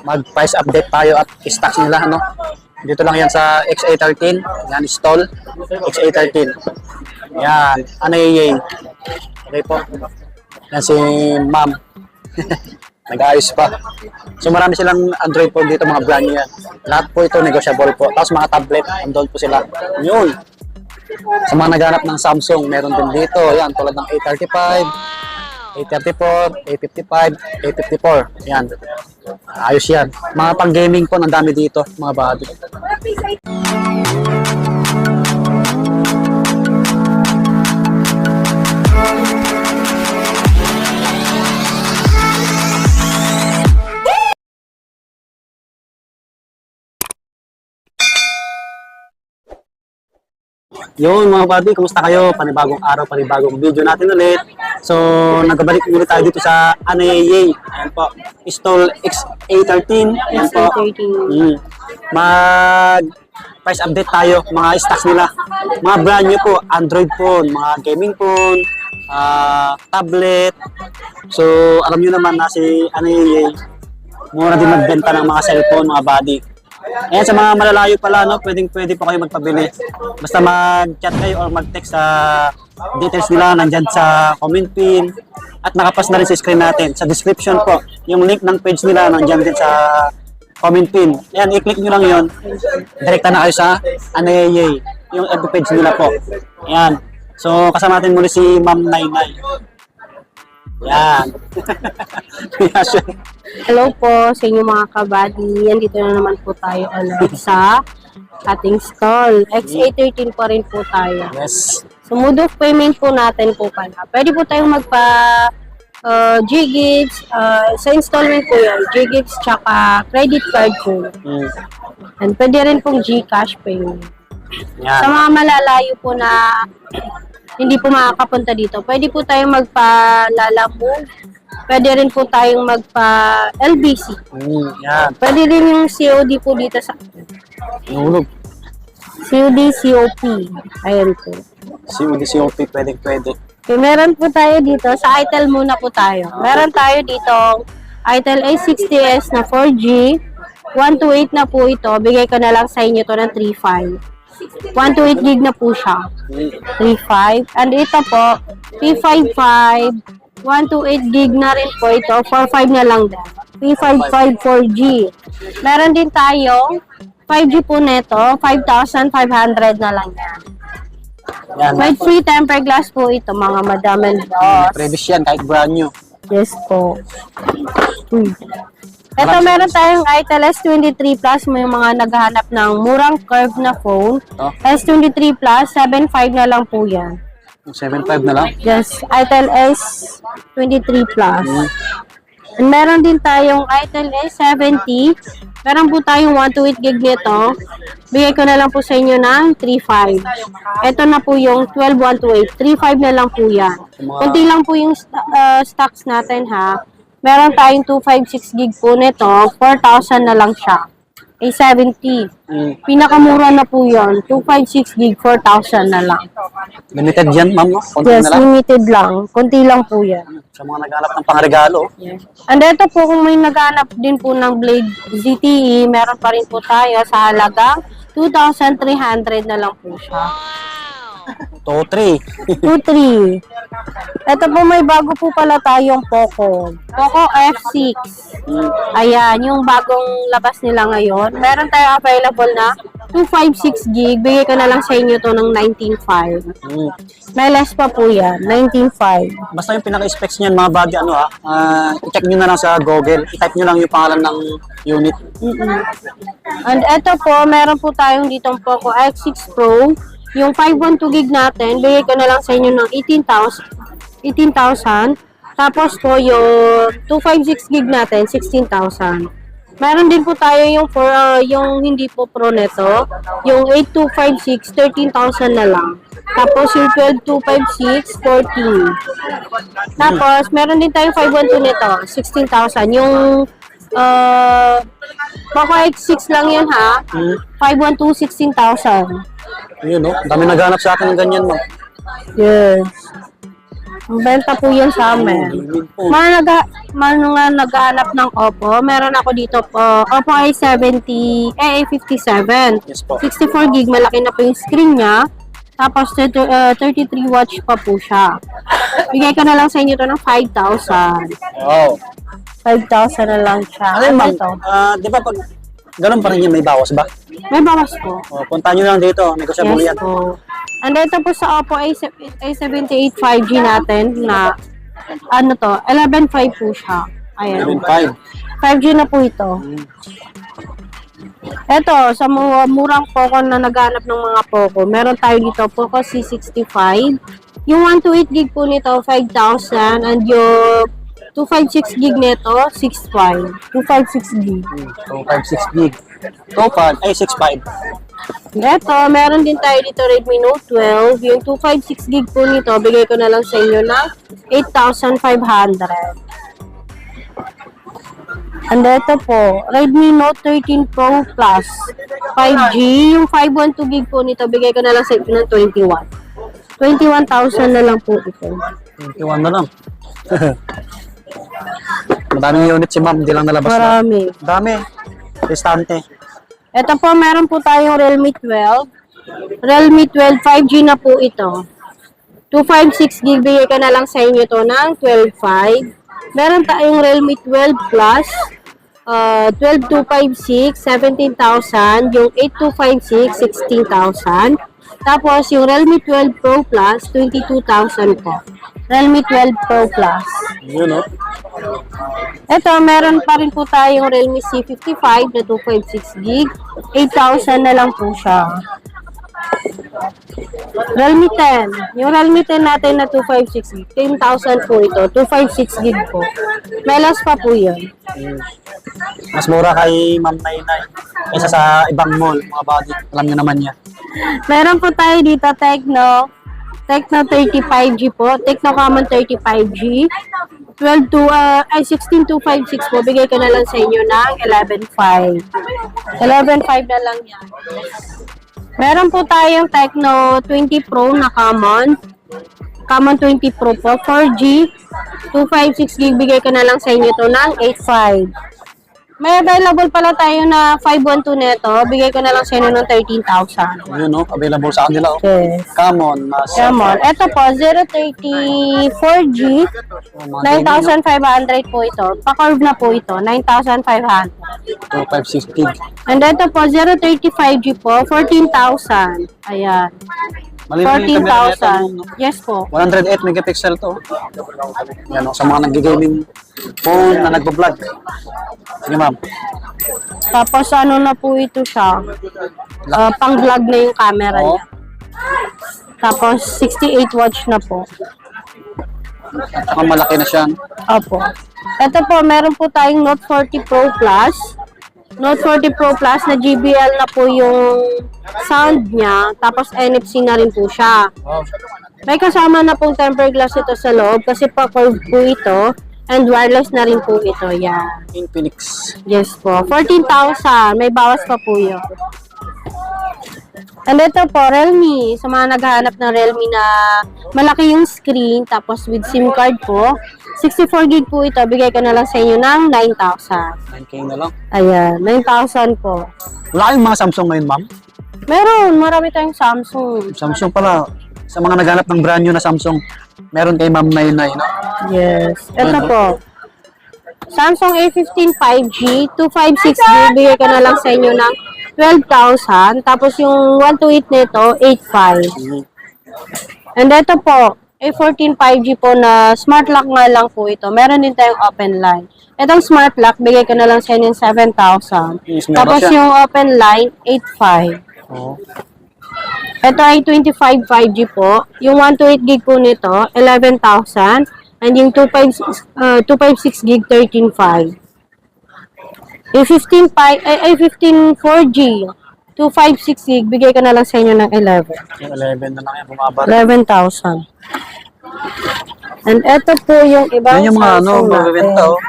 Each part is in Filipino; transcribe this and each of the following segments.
Mag-price update tayo at stocks nila, ano. Dito lang yan sa XA13. Yan, stall. XA13. Yan, anayay. Okay po. Yan si ma'am. Nag-ayos pa. So marami silang Android phone dito, mga brand yan. Lahat po ito negotiable po. Tapos mga tablet, andun po sila. Yun. Sa mga naghanap ng Samsung, meron din dito. Yan, tulad ng A35, A34, A55, A54. Yan. Ayos yan. Mga pang-gaming po, ang dami dito, mga body. Yun mga buddy, kumusta kayo? Panibagong araw, panibagong video natin ulit. So, nagbabalik ulit tayo dito sa Anayay. Ayan po, Stall XA13. Ayan po. Mag-price update tayo, mga stocks nila. Mga brand new po, Android phone, mga gaming phone, tablet. So, alam nyo naman na si Anayay, mura din magbenta ng mga cellphone, mga buddy. Ayan, sa mga malalayo pala, no, pwede po kayo magpabili. Basta mag-chat kayo or mag-text sa details nila, nandyan sa comment pin. At nakapas na rin sa screen natin. Sa description po, yung link ng page nila, nandyan din sa comment pin. Ayan, i-click nyo lang yun. Direkta na kayo sa Anayay, yung FB page nila po. Ayan. So, kasama natin muli si Ma'am Nainay. Yan. Hello po sa inyo mga kabady. Andito na naman po tayo sa ating stall. XA13 pa rin po tayo. Yes. So, mode of payment po natin po pala. Pwede po tayong magpa G-Gigs, sa installment po yan, G-Gigs tsaka credit card po. And pwede rin pong Gcash payment. Yan. Sa mga malalayo po na hindi po makakapunta dito, pwede po tayong magpa-Lalamove. Pwede rin po tayong magpa-LBC. Yan. Pwede rin yung COD po dito sa Nulog. COD, COP. Ayan po. COP, pwede. Okay, meron po tayo dito. Sa ITEL muna po tayo. Meron tayo dito ITEL A60s na 4G. 128 na po ito. Bigay ko na lang sa inyo to ng 3.5. 128 gig na po siya. 3.5. And ito po, P55. 128 gig na rin po ito. 4.5 na lang din. P55 4G. Meron din tayo 5G po neto. 5,500 na lang yan. Yan. With free temper glass po ito, mga madam and boss. Previous yan, kahit brand new. Yes po. Ito, meron tayong ITEL S23 Plus. May mga naghahanap ng murang curve na phone. Oh. S23 Plus, 7.5 na lang po yan. 7.5 na lang. Yes, ITEL S23 Plus. And meron din tayong ITEL S70. Meron po tayong 128 gig nito. Bigay ko na lang po sa inyo ng 3.5. Ito na po yung 12128. 3.5 na lang po yan. Kunti lang po yung stocks natin ha. Meron tayong 256 gig po nito. 4,000 na lang siya. A70. Pinakamura na po yun. 256 gig, 4,000 na lang. Limited yan, ma'am, no? Konti Yes, na lang. limited lang. Kunti lang po yan. Sa mga naghanap ng pangregalo. And ito po, kung may naghanap din po ng Blade ZTE, meron pa rin po tayo sa halagang 2,300 na lang po siya. 2-3. 2-3. Ito po, may bago po pala tayong Poco. Poco F6. Ayan, yung bagong labas nila ngayon. Meron tayo available na 256 gig. Bigay ko na lang sa inyo to ng 19.5. May less pa po yan. 19.5. Basta yung pinaka-specs niyan, mga bagay, i-check nyo na lang sa Google. I-type nyo lang yung pangalan ng unit. And ito po, meron po tayong ditong Poco X6 Pro. Yung 512 gig natin, bigay ko na lang sa inyo ng 18,000. Tapos po, yung 256 gig natin, 16,000. Meron din po tayo yung yung hindi po pro neto, yung 8256, 13,000 na lang. Tapos yung 12256, 14. Tapos, meron din tayong 512 nito, 16,000. Yung Poco X6 lang yun ha. 512, 16,000. Yun, no? Dami naghanap sa akin ng ganyan, ma'am. Yes. Ang benta po yan sa amin. Gaming phone. Mga naghahanap ng Oppo, meron ako dito po, Oppo A70, A57. Yes po. 64 gig, malaki na po yung screen niya. Tapos 33 watts pa po siya. Bigay ko na lang sa inyo to ng 5,000. Wow. 5,000 na lang siya. Ano yun, ma'am? Ito? Di ba pag ganun pa rin yun, may bawas ba? May bawas po. Punta nyo lang dito, negosyable yan. Yes po. And ito po sa Oppo A78 5G natin na ano to, 11.5 po siya. Ayan. 11.5. 5G na po ito. Ito, sa mga murang Poco na naghanap ng mga Poco, meron tayo dito Poco C65. Yung 128 gig po nito, 5,000. And yung 256 gig nito, 6,500. 256 gig. 256 gig. Topad, ay 6.5. Ito, meron din tayo dito Redmi Note 12. Yung 256 gig po nito, bigay ko na lang sa inyo ng 8,500. And ito po, Redmi Note 13 Pro Plus 5G. Yung 512 gig po nito, bigay ko na lang sa inyo ng 21. 21,000 na lang po ito. 21 na lang. Madaming unit si ma'am, hindi lang nalabas na. Marami. Dami. Restante. Ito po, meron po tayong Realme 12. Realme 12 5G na po ito. 256 gig, bigay ko na lang sa inyo to ng 12,500. Meron tayong Realme 12 Plus, 12,256, 17,000. Yung 8256, 16,000. Tapos, yung Realme 12 Pro Plus, 22,000 po. Realme 12 Pro Plus. Yun, no? Ito, meron pa rin po tayong Realme C55 na 256 gig. 8,000 na lang po siya. Realme 10. Yung Realme 10 natin na 256 gig. 10,000 po ito. 256 gig po. May last pa po yun. Mas mura kay Ma'am Nainay. Kaysa sa ibang mall, mga body. Alam niyo naman yan. Meron po tayo dito, Tecno 35G po. Tecno Common 35G. 16,256 po. Bigay ko na lang sa inyo ng 11,500. 11,500 na lang yan. Meron po tayong Tecno 20 Pro na Common. Common 20 Pro po. 4G. 256 gig. Bigay ko na lang sa inyo to ng 8,500. May available pala tayo na 512 neto. Bigay ko na lang sa inyo ng 13,000. Yun, no? Available sa kanila. Oh. Yes. Come on, mas. Come on. Ito po, 030 4G. 9,500 po ito. Pa-curve na po ito. 9,500. 256 gig. And ito po, 035G po. 14,000. Ayan. Maliit yung camera nito, 14,000. no? Yes po. 108 megapixel to. Yan, oh, sa mga nag-gaming phone na nagbo-vlog. Sige, ma'am. Tapos ano na po ito siya. Pang-vlog na yung camera Oo. niya. Tapos 68 watts na po. At saka malaki na siya. Opo. Ito po, meron po tayong Note 40 Pro Plus. Note 40 Pro Plus na JBL na po yung sound niya. Tapos NFC na rin po siya. May kasama na pong tempered glass ito sa loob kasi pa-curve po ito. And wireless na rin po ito. Yan. Infinix. Yes po. 14,000. May bawas pa po yun. And ito po, Realme. Sa mga naghahanap ng Realme na malaki yung screen, tapos with SIM card po. 64 gig po ito. Bigay ko na lang sa inyo ng 9,000. 9K na lang. Ayan, 9,000 po. Wala kayong mga Samsung ngayon, ma'am? Meron, marami tayong Samsung. Samsung pala. Sa mga naghanap ng brand new na Samsung, meron kay Ma'am Nainay, no? Yes. Ito Ano? po. Samsung A15 5G, 256 gig. Bigay ko na lang sa inyo ng 12,000. Tapos yung 128 nito, 8,500. And ito po, A14 5G po na smart lock nga lang po ito. Meron din tayong open line. Itong smart lock, bigay ko na lang sa inyo ng 7,000. Yes, meron Tapos siya. yung open line, 8,500. Oo. Ito ay 25 5G po. Yung 128 gig po nito, 11,000. And yung 256 gig, 13,500. Yung 15 4G, 256 gig, bigay ko na lang sa inyo ng 11. Yung 11 na lang yan, bumaba. 11,000. And ito po yung ibang Yan yung mga Samsung mabibenta, natin. oh.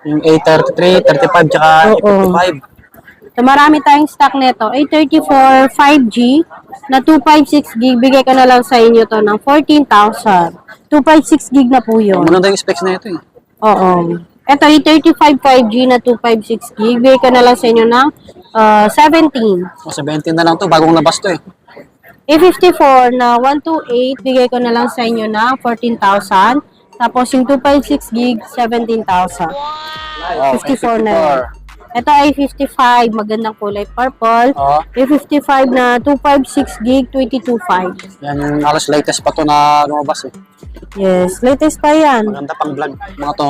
Yung A33, 35, tsaka Oo. A55. So, marami tayong stock nito. A34 5G na 256 gig. Bigay ko na lang sa inyo to ng 14,000. 256 gig na po yun. Maganda yung specs na ito eh. Oo. Ito, A35 5G na 256 gig. Bigay ko na lang sa inyo ng 17. O, 17 na lang to, bagong labas to eh. A54 na 128, bigay ko na lang sa inyo na 14,000. Tapos yung 256 gig, 17,000. Wow, 54 na yun. Ito ay 55, magandang kulay purple. Oo. A55 na 256 gig, 22.5. Yan yung halos latest pa to na lumabas eh. Yes, latest pa yan. Maganda pang vlog. Mga to,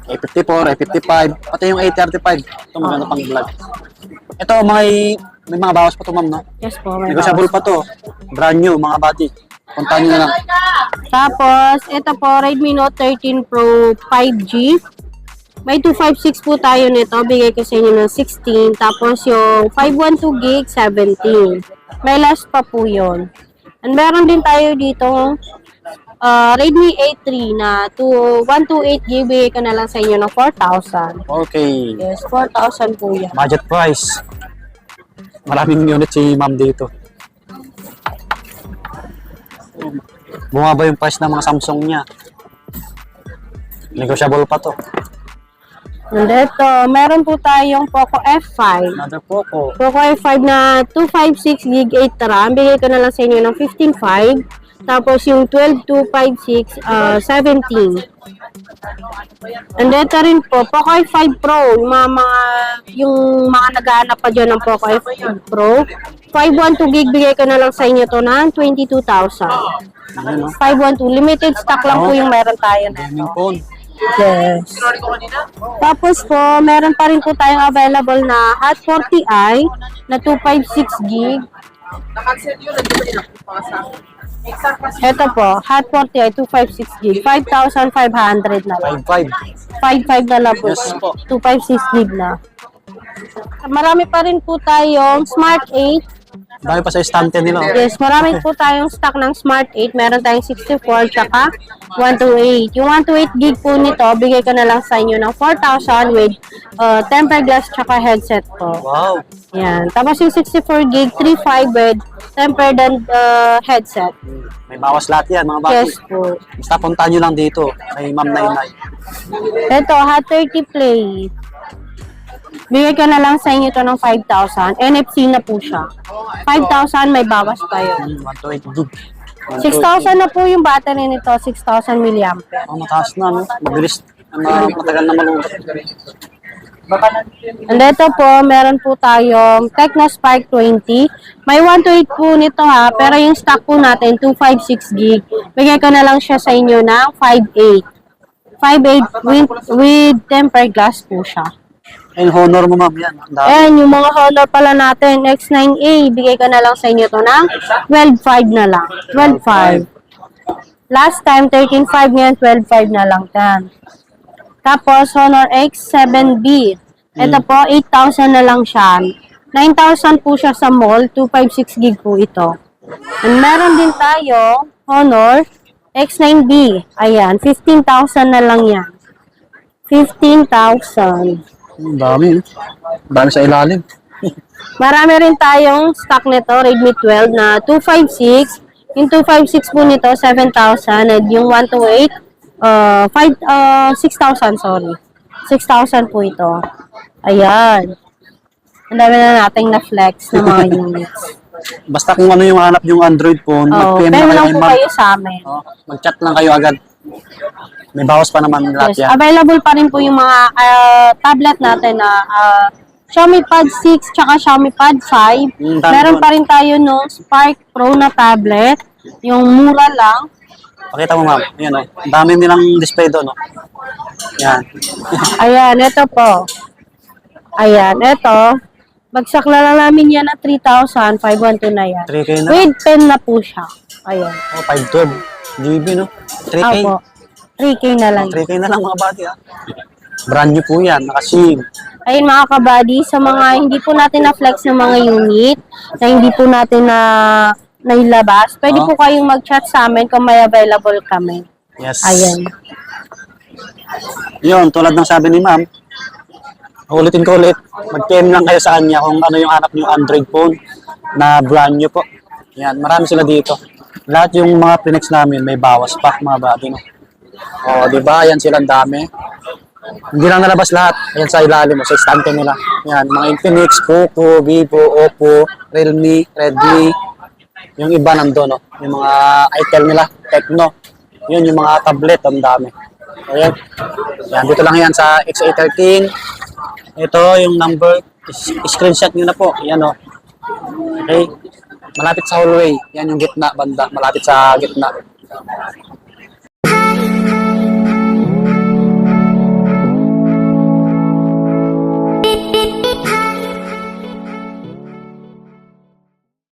A54, A55, pati yung A35. Ito maganda pang vlog. Ito, may mga bawas pa to, ma'am, no? Yes po, may Negotiable pa to. Brand new, mga body. Puntahan nyo na lang. Tapos, ito po, Redmi Note 13 Pro 5G. May 256 po tayo nito. Bigay ko sa inyo ng 16. Tapos, yung 512 gig, 17. May last pa po yun. And meron din tayo dito, Redmi A3 na 128 gig. Bigay ko na lang sa inyo ng 4,000. Okay. Yes, 4,000 po yan. Budget price. Maraming unit si ma'am dito. Bumaba yung price ng mga Samsung niya. Negotiable pa to. And ito, meron po tayong Poco F5. Another Poco. Poco F5 na 256 gig 8 RAM. Bigay ko na lang sa inyo ng 15.5. Tapos yung 12256, 17. And ito rin po, Poco F5 Pro. Yung mga naghahanap pa dyan ng Poco F5 Pro. 512 gig, bigay ko na lang sa inyo to ng 22,000. 512. Limited stock lang po yung meron tayo na. Gaming phone. Yes. Tapos po, meron pa rin po tayong available na Hot 40i na 256 gig. Ito po, Hot 40i 256 gig. 5,500 na lang. 5.5. 5,500 na lang po. Yes po. 256 gig na. Marami pa rin po tayong Smart 8. Dahil pa sa istante nila. Oh. Yes, marami po tayong stock ng Smart 8. Meron tayong 64 tsaka 128. Yung 128 gig po nito, bigay ko na lang sa inyo ng 4,000 with tempered glass tsaka headset po. Wow. Yan. Tapos yung 64 gig, 3.5 with tempered and headset. May bawas lahat yan, mga bati. Yes po. Basta puntahan nyo lang dito kay Ma'am Nainay. Ito, Hot 30 Play. Bigay ko na lang sa inyo ito ng 5,000. NFC na po siya. 5,000 may bawas pa yun. 128 gig. 6,000 na po yung battery nito. 6,000 mAh. Oh, mataas na, no? Mabilis. Matagal na malubat. And ito po, meron po tayong Tecno Spark 20. May 128 po nito ha, pero yung stock po natin, 256 gig. Bigay ko na lang siya sa inyo ng 5.8. 5.8 with tempered glass po siya. And Honor mo, ma'am, yan. Ang dami. And yung mga Honor pala natin, X9A, bigay ko na lang sa inyo to ng 12.5 na lang. 12.5. Last time, 13.5 ngayon, 12.5 na lang yan. Tapos, Honor X7B. Ito po, 8,000 na lang siya. 9,000 po siya sa mall, 256 gig po ito. And meron din tayo, Honor X9B. Ayan, 15,000 na lang yan. 15,000. Ang dami, dami sa ilalim. Marami rin tayong stock nito, Redmi 12 na 256. Yung 256 po nito, 7,000. And yung 128, 6,000, sorry. 6,000 po ito. Ayan. Ang dami na nating na-flex ng mga units. Basta kung ano yung hanap yung Android phone, Oh, mag-PM pero na kayo lang kay po ma'am. kayo sa amin. Oh, mag-chat lang kayo agad. May bawas pa naman lahat Yes, yan. available pa rin po yung mga tablet natin na Xiaomi Pad 6 tsaka Xiaomi Pad 5. Mm, dami Meron doon. pa rin tayo no Spark Pro na tablet. Yung mura lang. Pakita mo, ma'am. Yan, oh. Ang dami nilang display doon, oh. Yan. Ayan, ito po. Ayan, ito. Bagsak na lang namin yan na 3,512 na yan. 3K na. With pen na po siya. Ayan. Oh, 512 GB, no? 3K. Apo. 3K na lang. 3K na lang, mga bati, ah. Brand new po yan. Naka-SIM. Ayun mga kabady, sa mga hindi po natin na-flex ng mga unit, na hindi po natin na nailabas, pwede po kayong mag-chat sa amin kung may available kami. Yes. Ayan. Yun, tulad ng sabi ni ma'am, Ulitin ko ulit, mag-PM lang kayo sa kanya kung ano yung hanap nyo Android phone na brand new po. Yan, marami sila dito. Lahat yung mga Phoenix namin may bawas pa mga buddy. No? O, di ba? Yan sila ang dami. Hindi lang nalabas lahat. Ayan sa ilalim mo, sa istante nila. Yan, mga Infinix, Poco, Vivo, Oppo, Realme, Redmi. Yung iba nandun, no? Yung mga itel nila, Tecno. Yun, yung mga tablet, ang dami. Ayan. Yan, dito lang yan sa XA13. Ito yung number, screenshot nyo na po. Yan o. Okay. Malapit sa hallway. Yan yung gitna, banda. Malapit sa gitna.